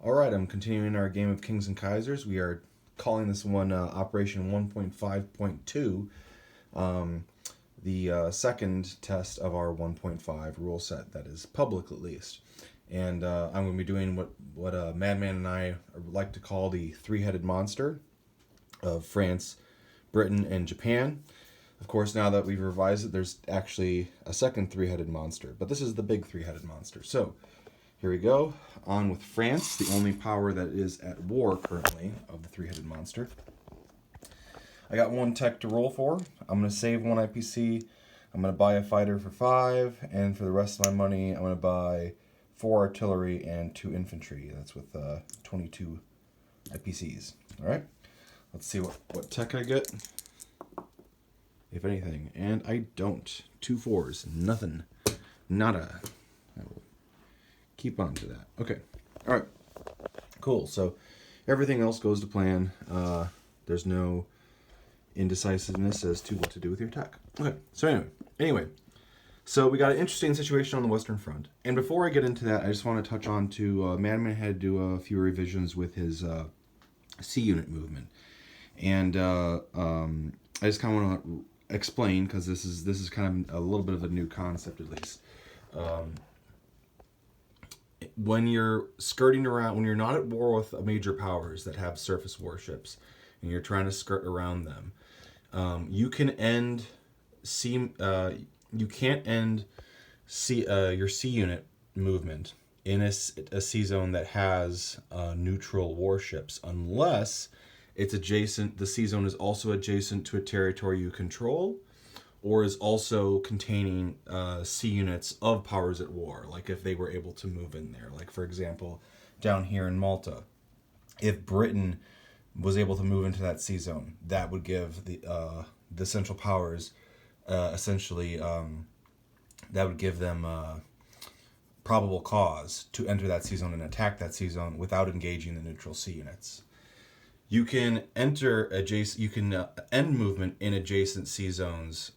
Alright, I'm continuing our game of Kings and Kaisers. We are calling this one Operation 1.5.2, the second test of our 1.5 rule set that is public at least. And I'm going to be doing what Madman and I like to call the three-headed monster of France, Britain, and Japan. Of course, now that we've revised it, there's actually a second three-headed monster, but this is the big three-headed monster. So, here we go. On with France, the only power that is at war currently of the three-headed monster. I got one tech to roll for. I'm going to save one IPC. I'm going to buy a fighter for 5, and for the rest of my money, I'm going to buy 4 artillery and 2 infantry. That's with 22 IPCs. All right. Let's see what tech I get, if anything. And I don't. 2 4s. Nothing. Nada. I will keep on to that. Okay. All right. Cool. So everything else goes to plan. There's no indecisiveness as to what to do with your tech. Okay. So anyway. So we got an interesting situation on the Western Front. And before I get into that, I just want to touch on to Madman had to do a few revisions with his C unit movement. And I just kind of want to explain, because this is kind of a little bit of a new concept at least. When you're skirting around, when you're not at war with major powers that have surface warships, and you're trying to skirt around them, you can end you can't end your C unit movement in a C zone that has neutral warships, unless it's adjacent. The C zone is also adjacent to a territory you control, or is also containing C units of powers at war, like if they were able to move in there. Like, for example, down here in Malta, if Britain was able to move into that C zone, that would give the Central Powers essentially, that would give them probable cause to enter that C zone and attack that C zone without engaging the neutral C units. You can enter adjacent. You can end movement in adjacent C zones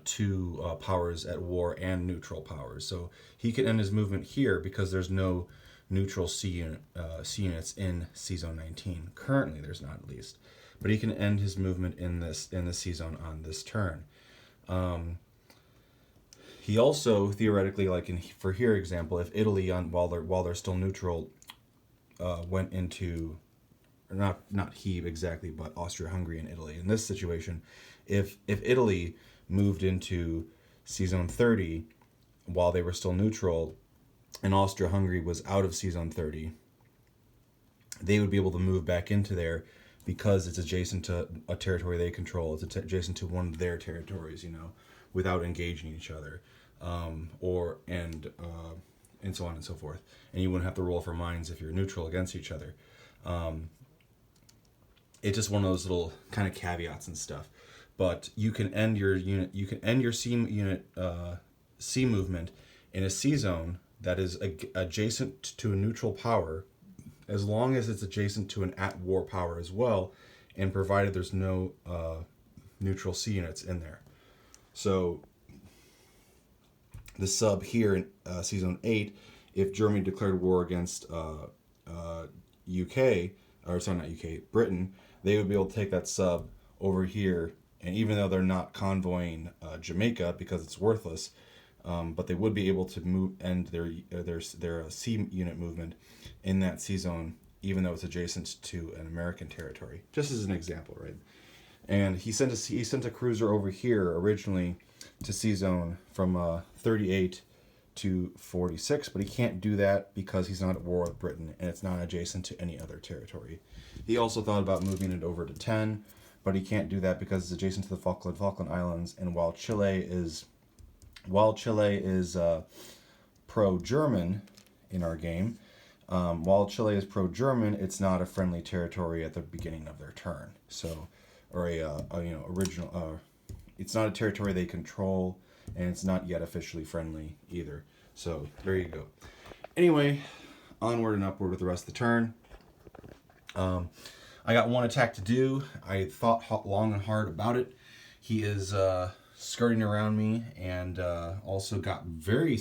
to powers at war and neutral powers. So he can end his movement here because there's no neutral C units in C zone 19. Currently, there's not, at least, but he can end his movement in the C zone on this turn. He also theoretically, like for here example, if Italy while they're still neutral, went into, or not he exactly, but Austria-Hungary and Italy. In this situation, if Italy moved into C zone 30 while they were still neutral, and Austria-Hungary was out of C zone 30, they would be able to move back into there because it's adjacent to a territory they control. It's adjacent to one of their territories, without engaging each other, and so on and so forth. And you wouldn't have to roll for mines if you're neutral against each other. It's just one of those little kind of caveats and stuff. But you can end your unit. You can end your C unit C movement in a C zone that is adjacent to a neutral power, as long as it's adjacent to an at-war power as well, and provided there's no neutral C units in there. So the sub here in C zone 8, if Germany declared war against UK, or sorry, not UK, Britain, they would be able to take that sub over here, and even though they're not convoying Jamaica because it's worthless, but they would be able to end their C unit movement in that C zone, even though it's adjacent to an American territory. Just as an example, right? And he sent a cruiser over here originally to C zone from 38 to 46, but he can't do that because he's not at war with Britain and it's not adjacent to any other territory. He also thought about moving it over to 10, but he can't do that because it's adjacent to the Falkland Islands, and while Chile is pro-German in our game, while Chile is pro-German, it's not a friendly territory at the beginning of their turn. So, or it's not a territory they control, and it's not yet officially friendly either. So there you go. Anyway, onward and upward with the rest of the turn. I got one attack to do. I thought long and hard about it. He is skirting around me, and also got very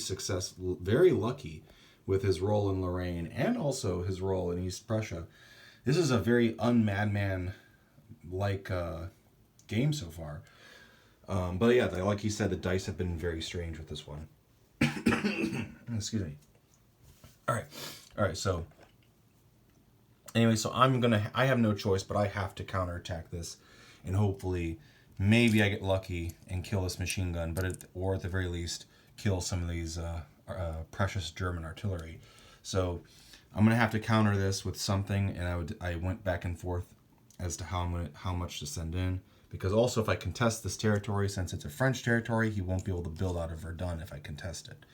lucky with his role in Lorraine and also his role in East Prussia. This is a very un-Madman-like game so far. But yeah, like he said, the dice have been very strange with this one. Excuse me. All right. So anyway, so I have no choice, but I have to counterattack this, and hopefully, maybe I get lucky and kill this machine gun, or at the very least, kill some of these precious German artillery. So I'm gonna have to counter this with something, and I went back and forth as to how much to send in, because also if I contest this territory, since it's a French territory, he won't be able to build out of Verdun if I contest it.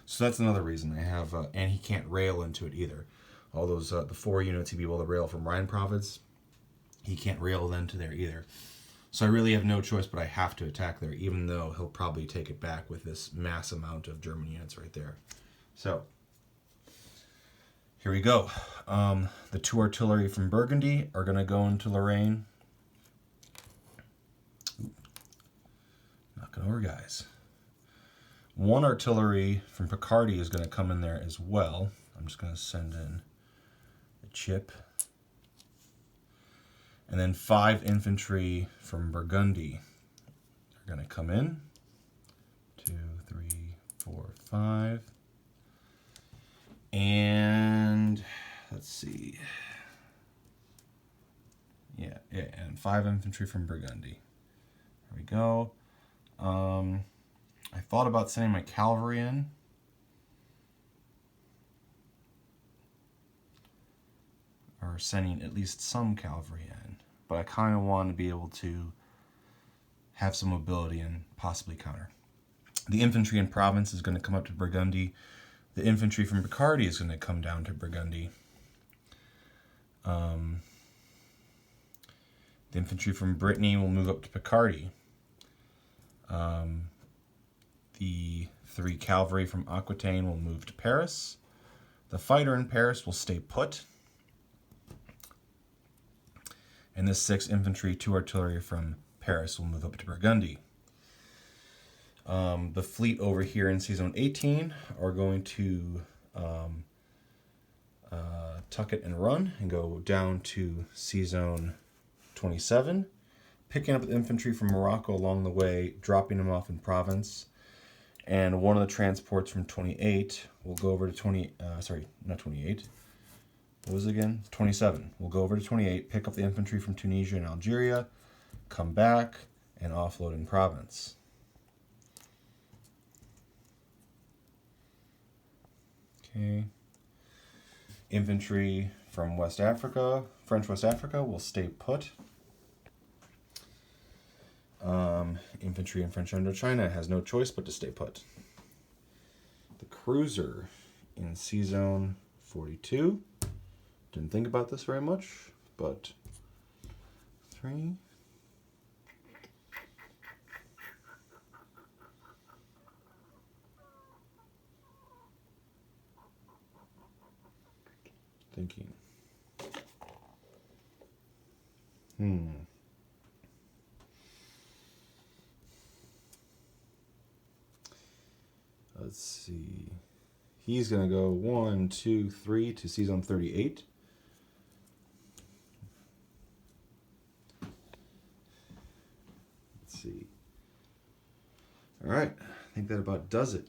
So that's another reason I have, and he can't rail into it either. All those the 4 units he'd be able to rail from Rhine province, he can't rail into there either. So I really have no choice, but I have to attack there, even though he'll probably take it back with this mass amount of German units right there. So here we go. The 2 artillery from Burgundy are going to go into Lorraine. Knocking over guys. 1 artillery from Picardy is going to come in there as well. I'm just going to send in a chip. And then 5 infantry from Burgundy are going to come in. 2, 3, 4, 5. And let's see. Yeah, and 5 infantry from Burgundy. There we go. I thought about sending my cavalry in. Or sending at least some cavalry in. But I kind of want to be able to have some mobility and possibly counter. The infantry in Provence is going to come up to Burgundy. The infantry from Picardy is going to come down to Burgundy. The infantry from Brittany will move up to Picardy. The 3 cavalry from Aquitaine will move to Paris. The fighter in Paris will stay put. And this 6 infantry, 2 artillery from Paris will move up to Burgundy. The fleet over here in C-Zone 18 are going to tuck it and run and go down to C-Zone 27, picking up the infantry from Morocco along the way, dropping them off in Provence. And one of the transports from 28 will go over to not 28. What was it again? 27. We'll go over to 28, pick up the infantry from Tunisia and Algeria, come back, and offload in Provence. Okay. Infantry from West Africa, French West Africa, will stay put. Infantry in French Indochina has no choice but to stay put. The cruiser in C-Zone 42. Didn't think about this very much, but 3. Thinking. Let's see. He's going to go 1, 2, 3 to C-Zone 38. Let's see. All right. I think that about does it.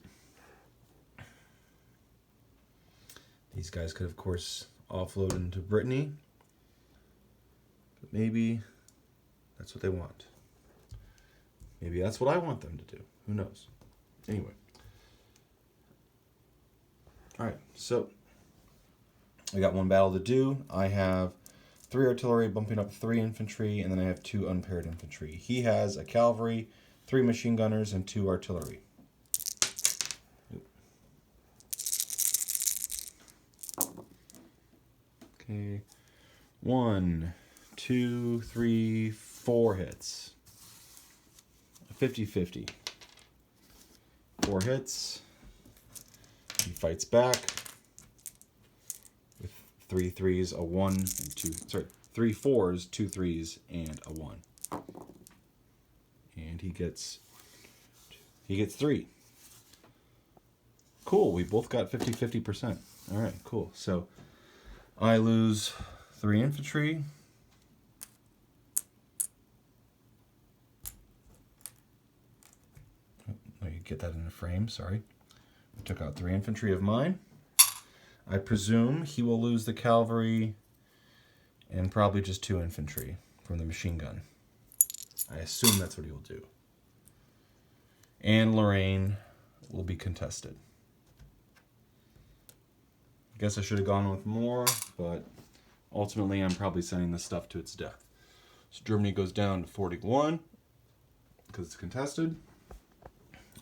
These guys could, of course, offload into Brittany. But maybe that's what they want. Maybe that's what I want them to do. Who knows? Anyway. Alright, so I got 1 battle to do. I have 3 artillery bumping up 3 infantry, and then I have 2 unpaired infantry. He has a cavalry, 3 machine gunners, and 2 artillery. Okay, 1, 2, 3, 4 hits. 50-50. 4 hits. He fights back with 3 3s, a 1, and 2. Sorry, 3 4s, 2 3s, and a 1. And he gets 3. Cool. We both got 50-50%. All right, cool. So I lose 3 infantry. Let me get that in a frame, sorry. I took out 3 infantry of mine. I presume he will lose the cavalry and probably just 2 infantry from the machine gun. I assume that's what he will do. And Lorraine will be contested. I guess I should have gone with more, but ultimately I'm probably sending this stuff to its death. So Germany goes down to 41 because it's contested.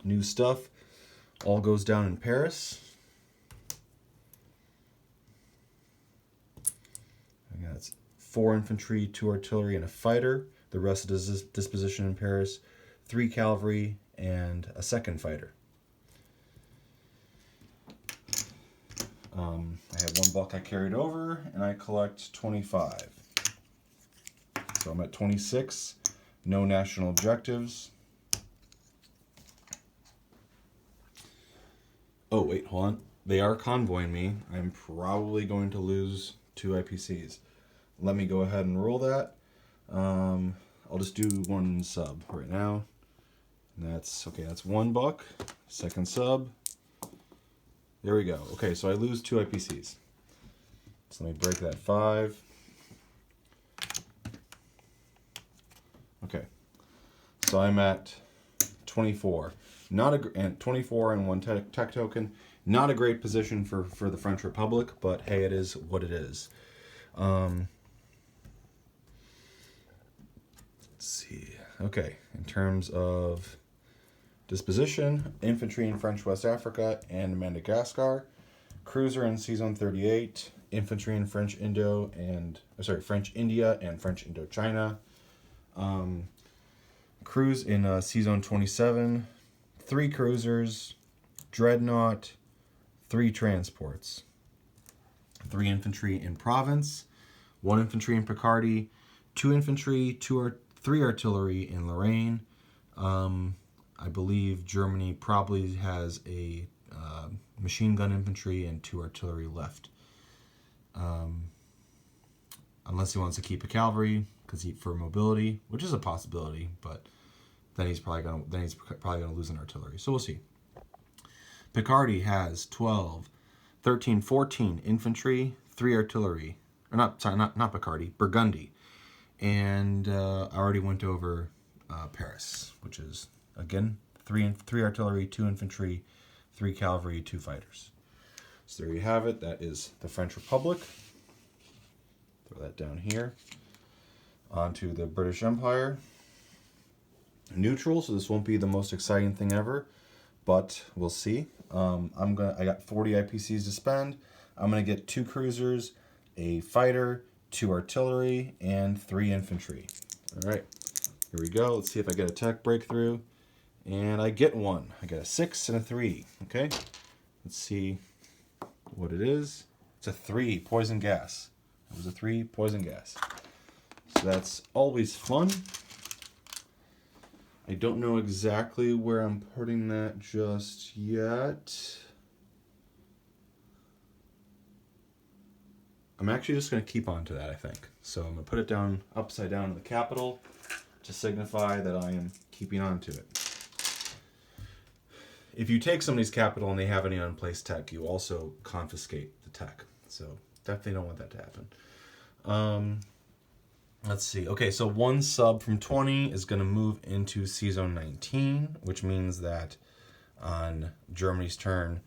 New stuff all goes down in Paris. That's 4 infantry, 2 artillery, and a fighter. The rest is disposition in Paris. 3 cavalry and a second fighter. I had 1 buck I carried over, and I collect 25. So I'm at 26. No national objectives. Oh, wait, hold on. They are convoying me. I'm probably going to lose 2 IPCs. Let me go ahead and roll that. I'll just do 1 sub right now. And that's, okay, that's 1 buck. Second sub. There we go. Okay, so I lose 2 IPCs. So let me break that 5. Okay. So I'm at 24. And 24 and 1 tech token. Not a great position for the French Republic, but hey, it is what it is. Let's see. Okay, in terms of disposition, infantry in French West Africa and Madagascar, cruiser in Season 38, infantry in French India and French Indochina, cruise in Season 27, 3 cruisers, dreadnought, 3 transports, 3 infantry in Provence, 1 infantry in Picardy, 2 infantry, 3 artillery in Lorraine. I believe Germany probably has a machine gun infantry and 2 artillery left. Unless he wants to keep a cavalry for mobility, which is a possibility, but then he's probably gonna lose an artillery. So we'll see. Picardy has 12, 13, 14 infantry, 3 artillery. Or not Picardy, Burgundy. And I already went over Paris, which is, again, 3 artillery, 2 infantry, 3 cavalry, 2 fighters. So there you have it. That is the French Republic. Throw that down here. Onto the British Empire. Neutral, so this won't be the most exciting thing ever, but we'll see. I got 40 IPCs to spend. I'm gonna get 2 cruisers, a fighter, 2 artillery, and 3 infantry. All right, here we go. Let's see if I get a tech breakthrough. And I get 1. I get a 6 and a 3. Okay, let's see what it is. It's a 3, poison gas. It was a 3, poison gas. So that's always fun. I don't know exactly where I'm putting that just yet. I'm actually just going to keep on to that, I think. So I'm going to put it down upside down in the capital to signify that I am keeping on to it. If you take somebody's capital and they have any unplaced tech, you also confiscate the tech. So definitely don't want that to happen. Let's see. Okay, so 1 sub from 20 is going to move into Season 19, which means that on Germany's turn,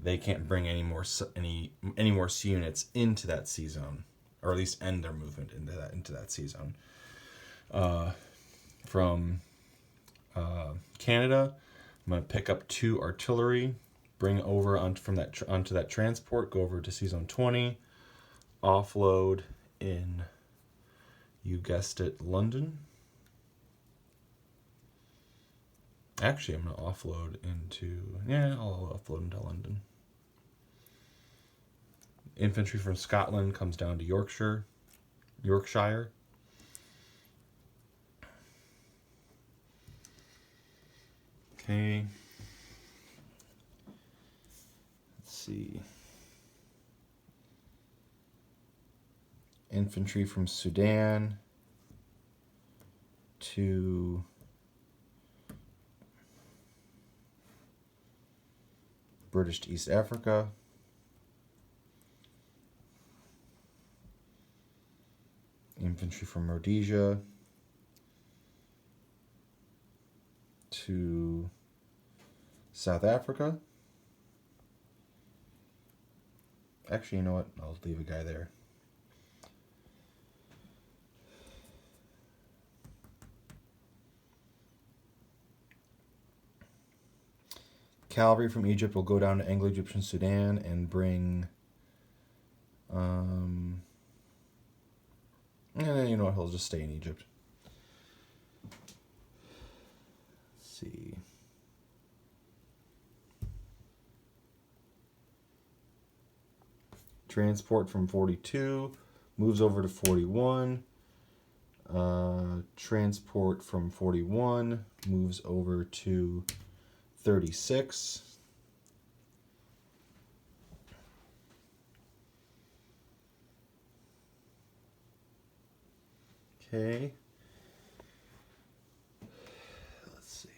they can't bring any more sea units into that sea zone, or at least end their movement into that sea zone. From Canada, I'm going to pick up 2 artillery, bring over onto that transport, go over to Season 20, offload in, you guessed it, London. Actually, I'm going to offload I'll offload into London. Infantry from Scotland comes down to Yorkshire. Okay. Let's see. infantry from Sudan to British to East Africa. Infantry from Rhodesia to South Africa. Actually, you know what? I'll leave a guy there. Cavalry from Egypt will go down to Anglo-Egyptian Sudan and bring... and then, you know what? He'll just stay in Egypt. Let's see. Transport from 42 moves over to 41. Transport from 41 moves over to 36. Okay. Let's see.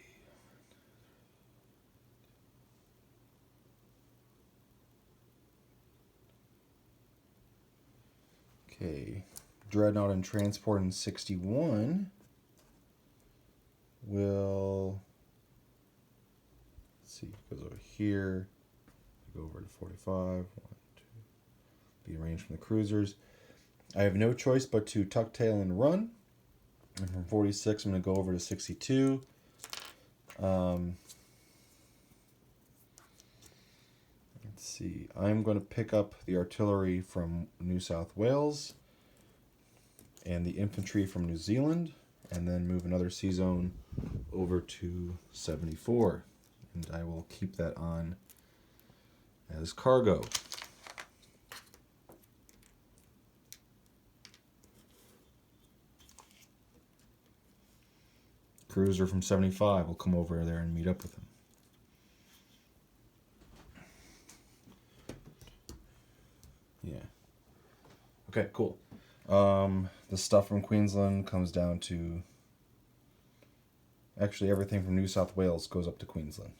Okay. Dreadnought and transport in 61 will... Let's see, it goes over here. Go over to 45. 1, 2. Be arranged from the cruisers. I have no choice but to tuck tail and run. And from 46, I'm going to go over to 62. Let's see. I'm going to pick up the artillery from New South Wales and the infantry from New Zealand, and then move another sea zone over to 74. And I will keep that on as cargo. Cruiser from 75 will come over there and meet up with him. Yeah. Okay, cool. The stuff from Queensland comes down to... Actually, everything from New South Wales goes up to Queensland.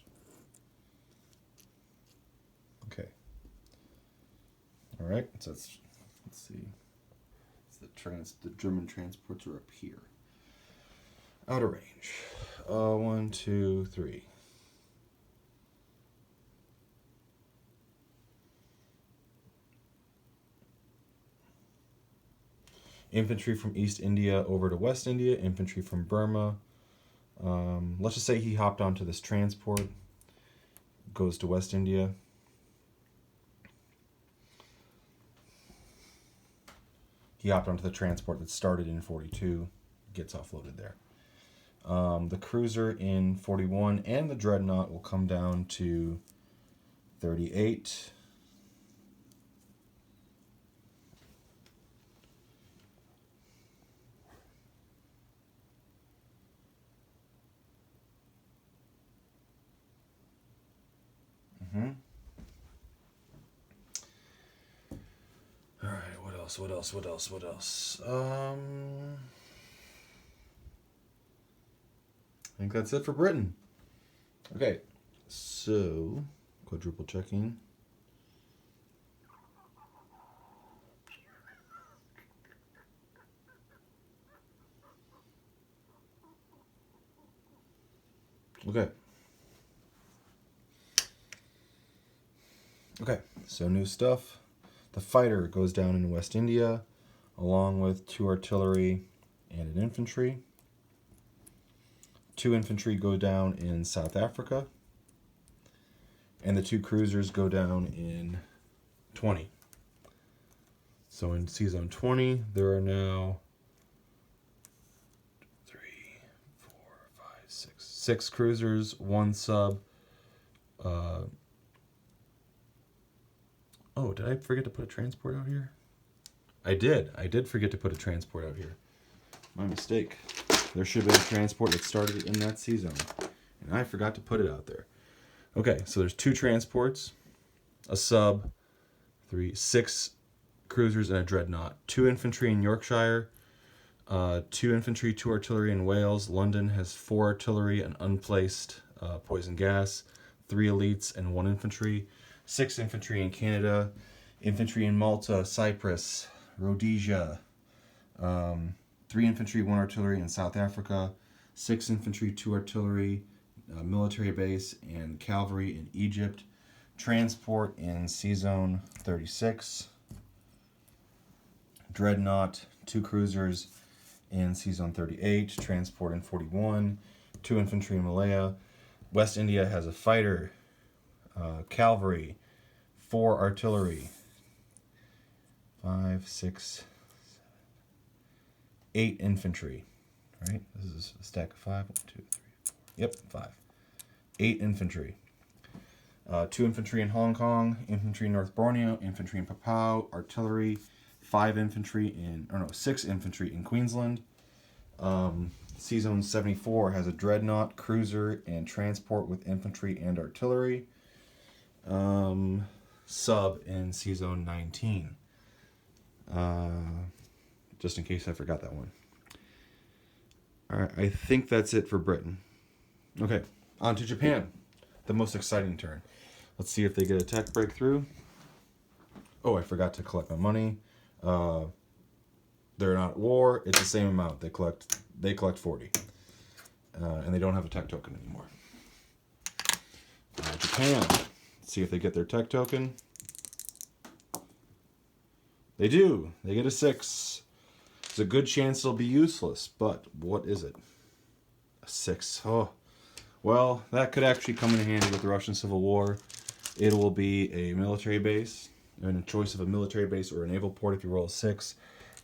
Okay. All right. So let's see. The German transports are up here. Out of range. 1, 2, 3. Infantry from East India over to West India. Infantry from Burma. Let's just say he hopped onto this transport. Goes to West India. He hopped onto the transport that started in 42. Gets offloaded there. The cruiser in 41 and the dreadnought will come down to 38. All right, what else? I think that's it for Britain. Okay, so quadruple checking. Okay, so new stuff. The fighter goes down in West India, along with 2 artillery and an infantry. 2 infantry go down in South Africa, and the 2 cruisers go down in 20. So in Sea Zone 20, there are now 3, 4, 5, 6 cruisers, 1 sub. Oh, did I forget to put a transport out here? I did forget to put a transport out here. My mistake. There should have been a transport that started in that sea zone, and I forgot to put it out there. Okay, so there's 2 transports, a sub, 6 cruisers, and a dreadnought. 2 infantry in Yorkshire, 2 infantry, 2 artillery in Wales. London has 4 artillery and unplaced poison gas, 3 elites and 1 infantry. 6 infantry in Canada, infantry in Malta, Cyprus, Rhodesia. 3 infantry, 1 artillery in South Africa. 6 infantry, 2 artillery, military base, and cavalry in Egypt. Transport in Sea Zone 36. Dreadnought, 2 cruisers in Sea Zone 38. Transport in 41. 2 infantry in Malaya. West India has a fighter, cavalry, 4 artillery, 5, 6, 8 infantry. Right? This is a stack of 5. 1, 2, 3, 4. Yep, 5. 8 infantry. 2 infantry in Hong Kong, infantry in North Borneo, infantry in Papua, artillery, 6 infantry in Queensland. Sea Zone 74 has a dreadnought, cruiser, and transport with infantry and artillery. Sub in Sea Zone 19. Just in case I forgot that one. Alright, I think that's it for Britain. Okay, on to Japan. The most exciting turn. Let's see if they get a tech breakthrough. Oh, I forgot to collect my money. They're not at war. It's the same amount. They collect 40. And they don't have a tech token anymore. Japan. Let's see if they get their tech token. They do. They get a 6. There's a good chance it'll be useless, but what is it? A 6. Oh. Well, that could actually come in handy with the Russian Civil War. It will be a military base, and a choice of a military base or a naval port if you roll a 6,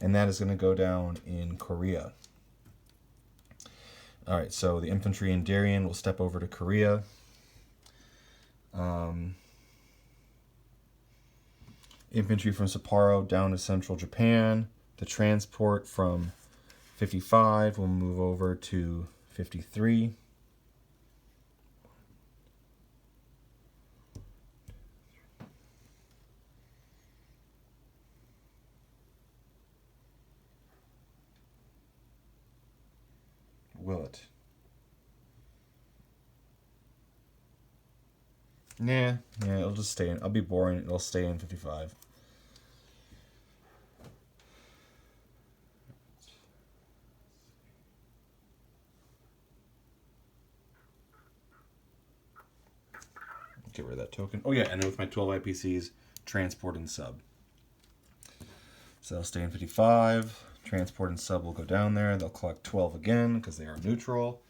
and that is going to go down in Korea. Alright, so the infantry in Darien will step over to Korea. Infantry from Sapporo down to central Japan. The transport from 55 will move over to 53. Will it? Yeah, it'll just stay in. I'll be boring. It'll stay in 55. Get rid of that token. Oh yeah, and with my 12 IPCs, transport and sub. So they'll stay in 55. Transport and sub will go down there. They'll collect 12 again because they are neutral.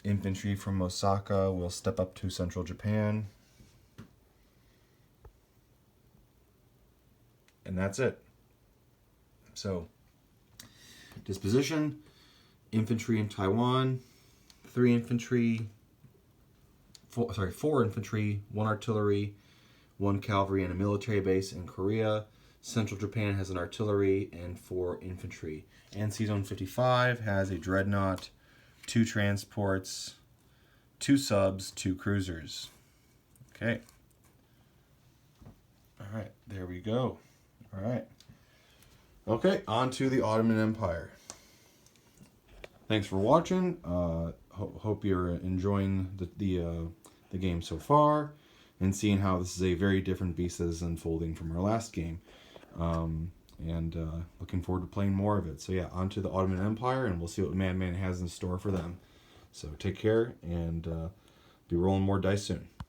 Infantry from Osaka will step up to central Japan. And that's it. So, disposition, infantry in Taiwan, 4 infantry, 1 artillery, 1 cavalry, and a military base in Korea. Central Japan has an artillery and 4 infantry. And Sea Zone 55 has a dreadnought, 2 transports, 2 subs, 2 cruisers. Okay. Alright, there we go. Alright. Okay, on to the Ottoman Empire. Thanks for watching. Hope you're enjoying the game so far and seeing how this is a very different beast that is unfolding from our last game. And looking forward to playing more of it. So yeah, on to the Ottoman Empire, and we'll see what Madman has in store for them. So take care, and be rolling more dice soon.